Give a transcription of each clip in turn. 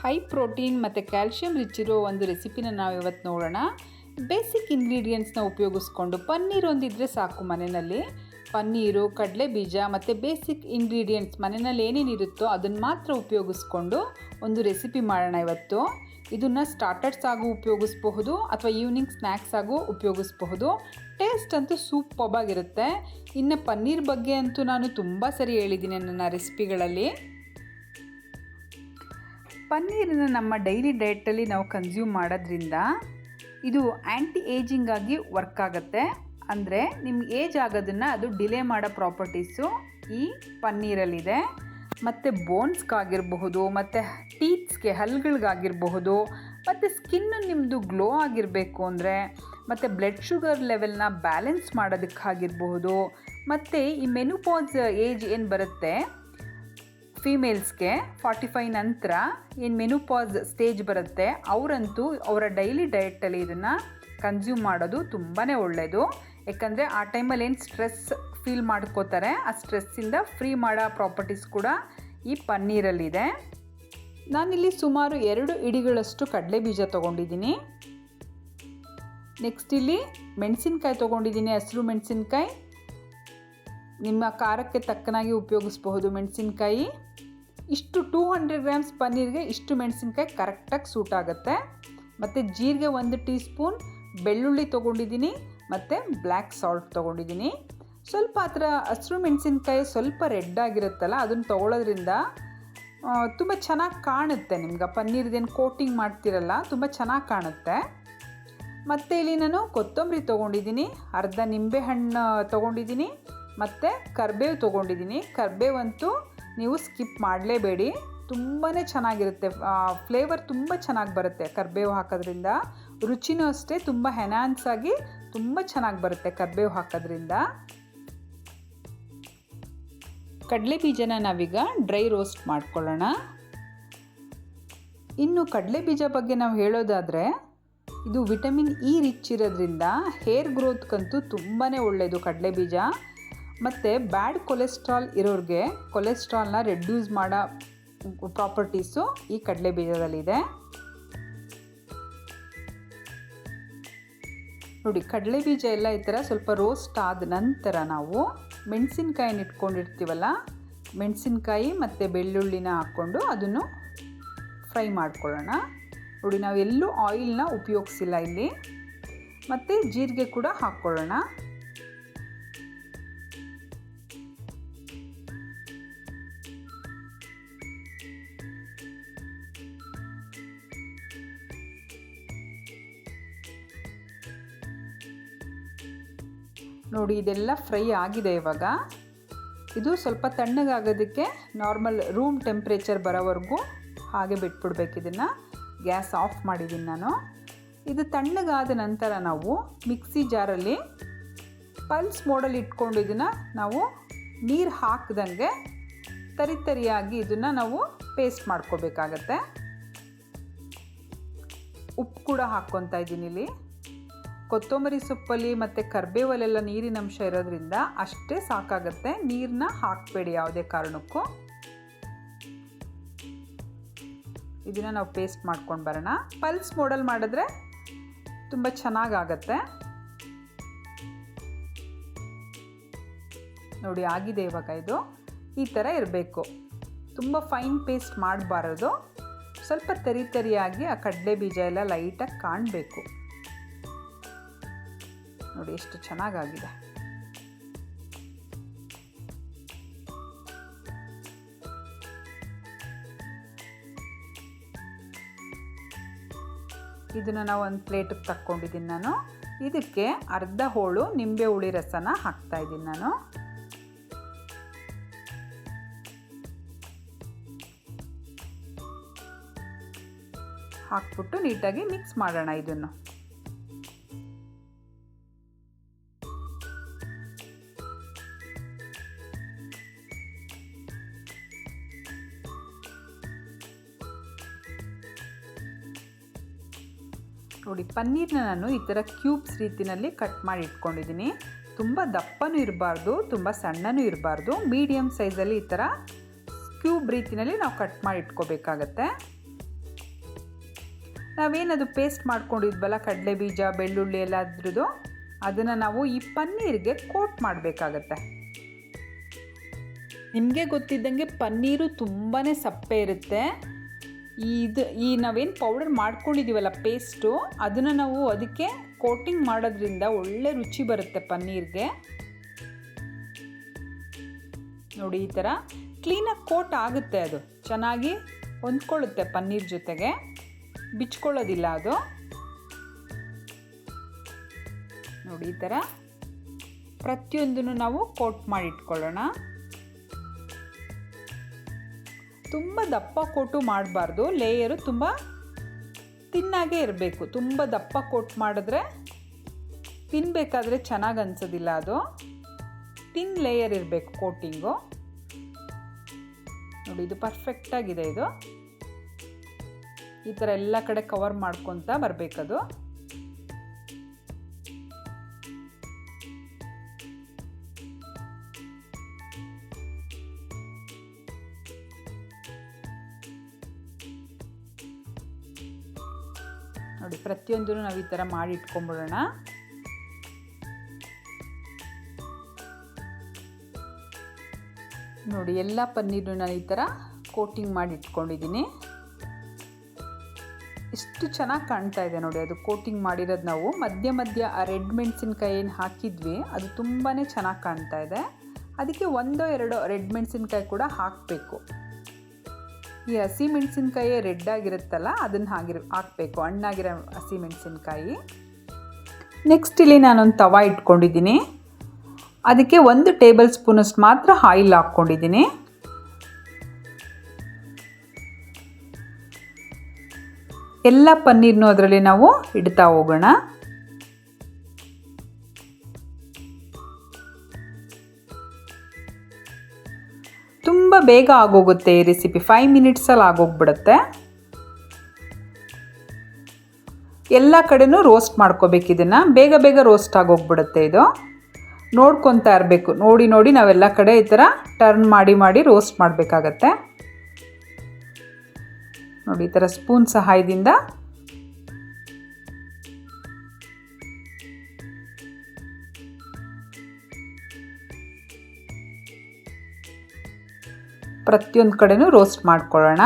High protein ಮತ್ತು calcium rich ಇರೋ ಒಂದು ರೆಸಿಪಿನ ನಾವು ಇವತ್ತು ನೋಡೋಣ. ಬೇಸಿಕ್ ಇಂಗ್ರೀಡಿಯೆಂಟ್ಸ್ನ ಉಪಯೋಗಿಸ್ಕೊಂಡು, ಪನ್ನೀರ್ ಒಂದಿದ್ರೆ ಸಾಕು ಮನೆಯಲ್ಲಿ. ಪನ್ನೀರು, ಕಡಲೆ ಬೀಜ ಮತ್ತು ಬೇಸಿಕ್ ಇಂಗ್ರೀಡಿಯೆಂಟ್ಸ್ ಮನೆಯಲ್ಲಿ ಏನೇನಿರುತ್ತೋ ಅದನ್ನು ಮಾತ್ರ ಉಪಯೋಗಿಸ್ಕೊಂಡು ಒಂದು ರೆಸಿಪಿ ಮಾಡೋಣ ಇವತ್ತು. ಇದನ್ನು ಸ್ಟಾರ್ಟರ್ಸ್ ಆಗೂ ಉಪಯೋಗಿಸ್ಬಹುದು ಅಥವಾ ಈವ್ನಿಂಗ್ ಸ್ನ್ಯಾಕ್ಸ್ ಆಗೂ ಉಪಯೋಗಿಸ್ಬಹುದು. ಟೇಸ್ಟ್ ಅಂತೂ ಸೂಪರ್ಬಾಗಿರುತ್ತೆ. ಇನ್ನು ಪನ್ನೀರ್ ಬಗ್ಗೆ ಅಂತೂ ನಾನು ತುಂಬ ಸರಿ ಹೇಳಿದ್ದೀನಿ ನನ್ನ ರೆಸಿಪಿಗಳಲ್ಲಿ. ಪನ್ನೀರನ್ನು ನಮ್ಮ ಡೈಲಿ ಡಯಟಲ್ಲಿ ನಾವು ಕನ್ಸ್ಯೂಮ್ ಮಾಡೋದ್ರಿಂದ ಇದು ಆ್ಯಂಟಿ ಏಜಿಂಗ್ ಆಗಿ ವರ್ಕ್ ಆಗುತ್ತೆ. ಅಂದರೆ ನಿಮ್ಗೆ ಏಜ್ ಆಗೋದನ್ನು ಅದು ಡಿಲೇ ಮಾಡೋ ಪ್ರಾಪರ್ಟೀಸು ಈ ಪನ್ನೀರಲ್ಲಿದೆ. ಮತ್ತು ಬೋನ್ಸ್ಗಾಗಿರಬಹುದು, ಮತ್ತು ಟೀತ್ಸ್ಗೆ, ಹಲ್ಲುಗಳಿಗಾಗಿರಬಹುದು, ಮತ್ತು ಸ್ಕಿನ್ನು ನಿಮ್ಮದು ಗ್ಲೋ ಆಗಿರಬೇಕು ಅಂದರೆ, ಮತ್ತು ಬ್ಲಡ್ ಶುಗರ್ ಲೆವೆಲ್ನ ಬ್ಯಾಲೆನ್ಸ್ ಮಾಡೋದಕ್ಕಾಗಿರಬಹುದು, ಮತ್ತು ಈ ಮೆನುಪಾಸ್ ಏಜ್ ಏನು ಬರುತ್ತೆ ಫೀಮೇಲ್ಸ್ಗೆ 45 ನಂತರ ಏನು ಮೆನುಪಾಸ್ ಸ್ಟೇಜ್ ಬರುತ್ತೆ, ಅವರಂತೂ ಅವರ ಡೈಲಿ ಡಯಟಲ್ಲಿ ಇದನ್ನು ಕನ್ಸ್ಯೂಮ್ ಮಾಡೋದು ತುಂಬಾ ಒಳ್ಳೆಯದು. ಯಾಕಂದರೆ ಆ ಟೈಮಲ್ಲಿ ಏನು ಸ್ಟ್ರೆಸ್ ಫೀಲ್ ಮಾಡ್ಕೋತಾರೆ, ಆ ಸ್ಟ್ರೆಸ್ಸಿಂದ ಫ್ರೀ ಮಾಡೋ ಪ್ರಾಪರ್ಟೀಸ್ ಕೂಡ ಈ ಪನ್ನೀರಲ್ಲಿದೆ. ನಾನಿಲ್ಲಿ ಸುಮಾರು 2 ಇಡಿಗಳಷ್ಟು ಕಡಲೆ ಬೀಜ ತೊಗೊಂಡಿದ್ದೀನಿ. ನೆಕ್ಸ್ಟ್ ಇಲ್ಲಿ ಮೆಣಸಿನ್ಕಾಯಿ ತೊಗೊಂಡಿದ್ದೀನಿ, ಹಸಿರು ಮೆಣಸಿನ್ಕಾಯಿ. ನಿಮ್ಮ ಖಾರಕ್ಕೆ ತಕ್ಕನಾಗಿ ಉಪಯೋಗಿಸ್ಬಹುದು ಮೆಣಸಿನ್ಕಾಯಿ. ಇಷ್ಟು 200 ಗ್ರಾಮ್ಸ್ ಪನ್ನೀರ್ಗೆ ಇಷ್ಟು ಮೆಣಸಿನ್ಕಾಯಿ ಕರೆಕ್ಟಾಗಿ ಸೂಟ್ ಆಗುತ್ತೆ. ಮತ್ತು ಜೀರಿಗೆ 1 ಟೀ ಸ್ಪೂನ್, ಬೆಳ್ಳುಳ್ಳಿ ತೊಗೊಂಡಿದ್ದೀನಿ, ಮತ್ತು ಬ್ಲ್ಯಾಕ್ ಸಾಲ್ಟ್ ತೊಗೊಂಡಿದ್ದೀನಿ. ಸ್ವಲ್ಪ ಆ ಥರ ಹಸಿರು ಮೆಣಸಿನ್ಕಾಯಿ ಸ್ವಲ್ಪ ರೆಡ್ ಆಗಿರುತ್ತಲ್ಲ, ಅದನ್ನು ತೊಗೊಳೋದ್ರಿಂದ ತುಂಬ ಚೆನ್ನಾಗಿ ಕಾಣುತ್ತೆ. ನಿಮ್ಗೆ ಪನ್ನೀರ್ದೇನು ಕೋಟಿಂಗ್ ಮಾಡ್ತಿರಲ್ಲ, ತುಂಬ ಚೆನ್ನಾಗಿ ಕಾಣುತ್ತೆ. ಮತ್ತು ಇಲ್ಲಿ ನಾನು ಕೊತ್ತಂಬರಿ ತೊಗೊಂಡಿದ್ದೀನಿ, ಅರ್ಧ ನಿಂಬೆಹಣ್ಣು ತೊಗೊಂಡಿದ್ದೀನಿ, ಮತ್ತು ಕರಿಬೇವು ತೊಗೊಂಡಿದ್ದೀನಿ. ಕರಿಬೇವಂತೂ ನೀವು ಸ್ಕಿಪ್ ಮಾಡಲೇಬೇಡಿ, ತುಂಬಾ ಚೆನ್ನಾಗಿರುತ್ತೆ. ಫ್ಲೇವರ್ ತುಂಬ ಚೆನ್ನಾಗಿ ಬರುತ್ತೆ ಕರಿಬೇವು ಹಾಕೋದ್ರಿಂದ. ರುಚಿನೂ ಅಷ್ಟೇ ತುಂಬ ಎನ್ಹಾನ್ಸ್ ಆಗಿ ತುಂಬ ಚೆನ್ನಾಗಿ ಬರುತ್ತೆ ಕರಿಬೇವು ಹಾಕೋದ್ರಿಂದ. ಕಡಲೆ ಬೀಜನ ನಾವೀಗ ಡ್ರೈ ರೋಸ್ಟ್ ಮಾಡ್ಕೊಳ್ಳೋಣ. ಇನ್ನು ಕಡಲೆ ಬೀಜ ಬಗ್ಗೆ ನಾವು ಹೇಳೋದಾದರೆ, ಇದು ವಿಟಮಿನ್ ಇ ರಿಚ್ ಇರೋದ್ರಿಂದ ಹೇರ್ ಗ್ರೋತ್ಗಂತೂ ತುಂಬಾ ಒಳ್ಳೆಯದು ಕಡಲೆ ಬೀಜ. ಮತ್ತು ಬ್ಯಾಡ್ ಕೊಲೆಸ್ಟ್ರಾಲ್ ಇರೋರಿಗೆ ಕೊಲೆಸ್ಟ್ರಾಲ್ನ ರೆಡ್ಯೂಸ್ ಮಾಡೋ ಪ್ರಾಪರ್ಟೀಸು ಈ ಕಡಲೆ ಬೀಜದಲ್ಲಿದೆ. ನೋಡಿ, ಕಡಲೆ ಬೀಜ ಎಲ್ಲ ಈ ಥರ ಸ್ವಲ್ಪ ರೋಸ್ಟ್ ಆದ ನಂತರ ನಾವು ಮೆಣಸಿನ್ಕಾಯಿನ ಇಟ್ಕೊಂಡಿರ್ತೀವಲ್ಲ, ಮೆಣಸಿನ್ಕಾಯಿ ಮತ್ತು ಬೆಳ್ಳುಳ್ಳಿನ ಹಾಕ್ಕೊಂಡು ಅದನ್ನು ಫ್ರೈ ಮಾಡ್ಕೊಳ್ಳೋಣ. ನೋಡಿ, ನಾವು ಎಲ್ಲೂ ಆಯಿಲ್ನ ಉಪಯೋಗಿಸಿಲ್ಲ ಇಲ್ಲಿ. ಮತ್ತು ಜೀರಿಗೆ ಕೂಡ ಹಾಕ್ಕೊಳ್ಳೋಣ. ನೋಡಿ, ಇದೆಲ್ಲ ಫ್ರೈ ಆಗಿದೆ. ಇವಾಗ ಇದು ಸ್ವಲ್ಪ ತಣ್ಣಗಾಗೋದಕ್ಕೆ ನಾರ್ಮಲ್ ರೂಮ್ ಟೆಂಪ್ರೇಚರ್ ಬರೋವರೆಗೂ ಹಾಗೆ ಬಿಟ್ಬಿಡ್ಬೇಕು. ಇದನ್ನು ಗ್ಯಾಸ್ ಆಫ್ ಮಾಡಿದ್ದೀನಿ ನಾನು. ಇದು ತಣ್ಣಗಾದ ನಂತರ ನಾವು ಮಿಕ್ಸಿ ಜಾರಲ್ಲಿ ಪಲ್ಸ್ ಮೋಡಲ್ಲಿ ಇಟ್ಕೊಂಡು ಇದನ್ನು ನಾವು ನೀರು ಹಾಕ್ದಂಗೆ ತರಿಯಾಗಿ ಇದನ್ನು ನಾವು ಪೇಸ್ಟ್ ಮಾಡ್ಕೋಬೇಕಾಗತ್ತೆ. ಉಪ್ಪು ಕೂಡ ಹಾಕ್ಕೊತಾ ಇದ್ದೀನಿ ಇಲ್ಲಿ. ಕೊತ್ತಂಬರಿ ಸೊಪ್ಪಲ್ಲಿ ಮತ್ತು ಕರಿಬೇವಲ್ಲೆಲ್ಲ ನೀರಿನ ಅಂಶ ಇರೋದ್ರಿಂದ ಅಷ್ಟೇ ಸಾಕಾಗುತ್ತೆ, ನೀರನ್ನ ಹಾಕಬೇಡಿ ಯಾವುದೇ ಕಾರಣಕ್ಕೂ. ಇದನ್ನು ನಾವು ಪೇಸ್ಟ್ ಮಾಡ್ಕೊಂಡು ಬರೋಣ. ಪಲ್ಸ್ ಮೋಡಲ್ ಮಾಡಿದ್ರೆ ತುಂಬ ಚೆನ್ನಾಗಾಗತ್ತೆ. ನೋಡಿ, ಆಗಿದೆ ಇವಾಗ. ಇದು ಈ ಥರ ಇರಬೇಕು, ತುಂಬ ಫೈನ್ ಪೇಸ್ಟ್ ಮಾಡಬಾರದು. ಸ್ವಲ್ಪ ತರಿಯಾಗಿ ಆ ಕಡಲೆ ಬೀಜ ಎಲ್ಲ ಲೈಟಾಗಿ ಕಾಣಬೇಕು. ನೋಡಿ ಎಷ್ಟು ಚೆನ್ನಾಗಾಗಿದೆ. ಇದನ್ನು ನಾವು ಒಂದು ಪ್ಲೇಟಿಗೆ ತಕ್ಕೊಂಡಿದ್ದೀನಿ ನಾನು. ಇದಕ್ಕೆ ಅರ್ಧ ಹೋಳು ನಿಂಬೆ ಹುಳಿ ರಸನ ಹಾಕ್ತಾ ಇದ್ದೀನಿ ನಾನು. ಹಾಕ್ಬಿಟ್ಟು ನೀಟಾಗಿ ಮಿಕ್ಸ್ ಮಾಡೋಣ ಇದನ್ನು. ನೋಡಿ, ಪನ್ನೀರ್ನ ನಾನು ಈ ಥರ ಕ್ಯೂಬ್ಸ್ ರೀತಿಯಲ್ಲಿ ಕಟ್ ಮಾಡಿ ಇಟ್ಕೊಂಡಿದ್ದೀನಿ. ತುಂಬ ದಪ್ಪನೂ ಇರಬಾರ್ದು, ತುಂಬ ಸಣ್ಣನೂ ಇರಬಾರ್ದು, ಮೀಡಿಯಮ್ ಸೈಜಲ್ಲಿ ಈ ಥರ ಕ್ಯೂಬ್ ರೀತಿಯಲ್ಲಿ ನಾವು ಕಟ್ ಮಾಡಿ ಇಟ್ಕೋಬೇಕಾಗತ್ತೆ. ನಾವೇನದು ಪೇಸ್ಟ್ ಮಾಡ್ಕೊಂಡಿದ್ವಲ್ಲ ಕಡಲೆ ಬೀಜ ಬೆಳ್ಳುಳ್ಳಿ ಎಲ್ಲ ಅದ್ರದ್ದು, ಅದನ್ನು ನಾವು ಈ ಪನ್ನೀರಿಗೆ ಕೋಟ್ ಮಾಡಬೇಕಾಗತ್ತೆ. ನಿಮಗೆ ಗೊತ್ತಿದ್ದಂಗೆ ಪನ್ನೀರು ತುಂಬಾ ಸಪ್ಪೆ ಇರುತ್ತೆ. ಈ ನಾವೇನು ಪೌಡರ್ ಮಾಡ್ಕೊಂಡಿದ್ದೀವಲ್ಲ ಪೇಸ್ಟು, ಅದನ್ನು ನಾವು ಅದಕ್ಕೆ ಕೋಟಿಂಗ್ ಮಾಡೋದ್ರಿಂದ ಒಳ್ಳೆ ರುಚಿ ಬರುತ್ತೆ ಪನ್ನೀರ್ಗೆ. ನೋಡಿ ಈ ಥರ ಕ್ಲೀನಾಗಿ ಕೋಟ್ ಆಗುತ್ತೆ, ಅದು ಚೆನ್ನಾಗಿ ಹೊಂದ್ಕೊಳ್ಳುತ್ತೆ ಪನ್ನೀರ್ ಜೊತೆಗೆ, ಬಿಚ್ಕೊಳ್ಳೋದಿಲ್ಲ ಅದು. ನೋಡಿ ಈ ಥರ ಪ್ರತಿಯೊಂದನ್ನು ನಾವು ಕೋಟ್ ಮಾಡಿ ಇಟ್ಕೊಳ್ಳೋಣ. ತುಂಬ ದಪ್ಪ ಕೋಟು ಮಾಡಬಾರ್ದು, ಲೇಯರು ತುಂಬ ತಿನ್ನಾಗೇ ಇರಬೇಕು. ತುಂಬ ದಪ್ಪ ಕೋಟ್ ಮಾಡಿದ್ರೆ ತಿನ್ನಬೇಕಾದ್ರೆ ಚೆನ್ನಾಗಿ ಅನಿಸೋದಿಲ್ಲ, ಅದು ತಿನ್ ಲೇಯರ್ ಇರಬೇಕು ಕೋಟಿಂಗು. ನೋಡಿ ಇದು ಪರ್ಫೆಕ್ಟಾಗಿದೆ. ಇದು ಈ ಥರ ಎಲ್ಲ ಕಡೆ ಕವರ್ ಮಾಡ್ಕೊತ ಬರಬೇಕದು. ನೋಡಿ ಪ್ರತಿಯೊಂದನ್ನು ನಾವು ಈ ಥರ ಮಾಡಿ ಇಟ್ಕೊಂಡ್ಬಿಡೋಣ. ನೋಡಿ ಎಲ್ಲ ಪನ್ನೀರು ನಾನು ಈ ಥರ ಕೋಟಿಂಗ್ ಮಾಡಿ ಇಟ್ಕೊಂಡಿದ್ದೀನಿ. ಎಷ್ಟು ಚೆನ್ನಾಗಿ ಕಾಣ್ತಾ ಇದೆ ನೋಡಿ, ಅದು ಕೋಟಿಂಗ್ ಮಾಡಿರೋದು. ನಾವು ಮಧ್ಯ ಮಧ್ಯ ಆ ರೆಡ್ ಮೆಣಸಿನ್ಕಾಯಿ ಏನು ಹಾಕಿದ್ವಿ ಅದು ತುಂಬಾ ಚೆನ್ನಾಗಿ ಕಾಣ್ತಾ ಇದೆ. ಅದಕ್ಕೆ 1-2 ರೆಡ್ ಮೆಣಸಿನ್ಕಾಯಿ ಕೂಡ ಹಾಕಬೇಕು. ಈ ಹಸಿ ಮೆಣಸಿನ್ಕಾಯಿ ರೆಡ್ ಆಗಿರುತ್ತಲ್ಲ ಅದನ್ನು ಹಾಕಬೇಕು, ಹಣ್ಣಾಗಿರೋ ಹಸಿ ಮೆಣಸಿನ್ಕಾಯಿ. ನೆಕ್ಸ್ಟ್ ಇಲ್ಲಿ ನಾನೊಂದು ತವಾ ಇಟ್ಕೊಂಡಿದ್ದೀನಿ. ಅದಕ್ಕೆ 1 ಟೇಬಲ್ ಸ್ಪೂನಷ್ಟು ಮಾತ್ರ ಆಯಿಲ್ ಹಾಕ್ಕೊಂಡಿದ್ದೀನಿ. ಎಲ್ಲ ಪನ್ನೀರ್ನು ಅದರಲ್ಲಿ ನಾವು ಇಡ್ತಾ ಹೋಗೋಣ. ತುಂಬ ಬೇಗ ಆಗೋಗುತ್ತೆ ಈ ರೆಸಿಪಿ, 5 ಮಿನಿಟ್ಸಲ್ಲಿ ಆಗೋಗ್ಬಿಡುತ್ತೆ. ಎಲ್ಲ ಕಡೆನೂ ರೋಸ್ಟ್ ಮಾಡ್ಕೋಬೇಕು, ಇದನ್ನು ಬೇಗ ಬೇಗ ರೋಸ್ಟ್ ಆಗೋಗ್ಬಿಡುತ್ತೆ. ಇದು ನೋಡ್ಕೊತಾ ಇರಬೇಕು, ನೋಡಿ ನೋಡಿ ನಾವೆಲ್ಲ ಕಡೆ ಈ ಥರ ಟರ್ನ್ ಮಾಡಿ ಮಾಡಿ ರೋಸ್ಟ್ ಮಾಡಬೇಕಾಗತ್ತೆ. ನೋಡಿ ಈ ಥರ ಸ್ಪೂನ್ ಸಹಾಯದಿಂದ ಪ್ರತಿಯೊಂದು ಕಡೆನೂ ರೋಸ್ಟ್ ಮಾಡ್ಕೊಳ್ಳೋಣ.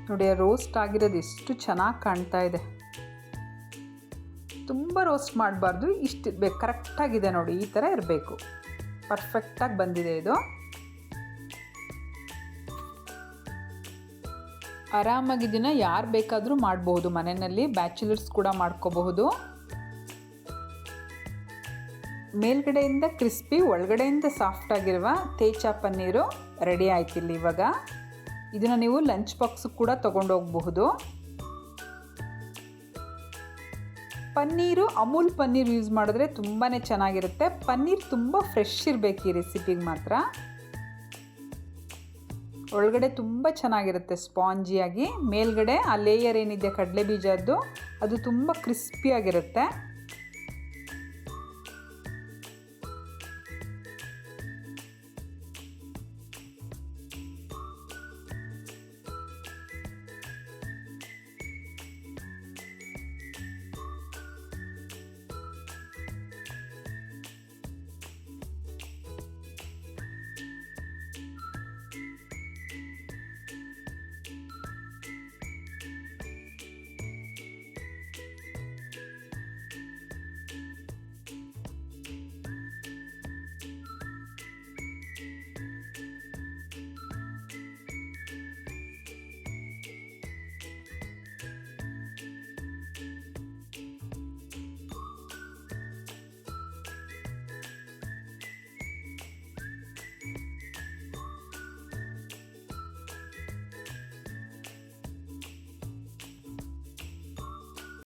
ನೋಡಿ ರೋಸ್ಟ್ ಆಗಿರೋದು ಎಷ್ಟು ಚೆನ್ನಾಗಿ ಕಾಣ್ತಾ ಇದೆ. ತುಂಬ ರೋಸ್ಟ್ ಮಾಡಬಾರ್ದು, ಇಷ್ಟು ಬೇಕು, ಕರೆಕ್ಟಾಗಿದೆ ನೋಡಿ, ಈ ಥರ ಇರಬೇಕು. ಪರ್ಫೆಕ್ಟಾಗಿ ಬಂದಿದೆ ಇದು. ಆರಾಮಾಗಿ ಇದನ್ನು ಯಾರು ಬೇಕಾದರೂ ಮಾಡ್ಬೋದು, ಮನೆಯಲ್ಲಿ ಬ್ಯಾಚುಲರ್ಸ್ ಕೂಡ ಮಾಡ್ಕೋಬಹುದು. ಮೇಲ್ಗಡೆಯಿಂದ ಕ್ರಿಸ್ಪಿ ಒಳಗಡೆಯಿಂದ ಸಾಫ್ಟ್ ಆಗಿರುವ ತೇಚಾ ಪನ್ನೀರು ರೆಡಿ ಆಯ್ತಿಲ್ಲ. ಇವಾಗ ಇದನ್ನು ನೀವು ಲಂಚ್ ಬಾಕ್ಸ್ ಕೂಡ ತೊಗೊಂಡೋಗಬಹುದು. ಪನ್ನೀರು ಅಮೂಲ್ ಪನ್ನೀರ್ ಯೂಸ್ ಮಾಡಿದ್ರೆ ತುಂಬಾ ಚೆನ್ನಾಗಿರುತ್ತೆ. ಪನ್ನೀರ್ ತುಂಬ ಫ್ರೆಶ್ ಇರಬೇಕು ಈ ರೆಸಿಪಿಗೆ ಮಾತ್ರ. ಒಳಗಡೆ ತುಂಬ ಚೆನ್ನಾಗಿರುತ್ತೆ ಸ್ಪಾಂಜಿಯಾಗಿ, ಮೇಲ್ಗಡೆ ಆ ಲೇಯರ್ ಏನಿದೆ ಕಡಲೆ ಬೀಜದ್ದು ಅದು ತುಂಬ ಕ್ರಿಸ್ಪಿಯಾಗಿರುತ್ತೆ.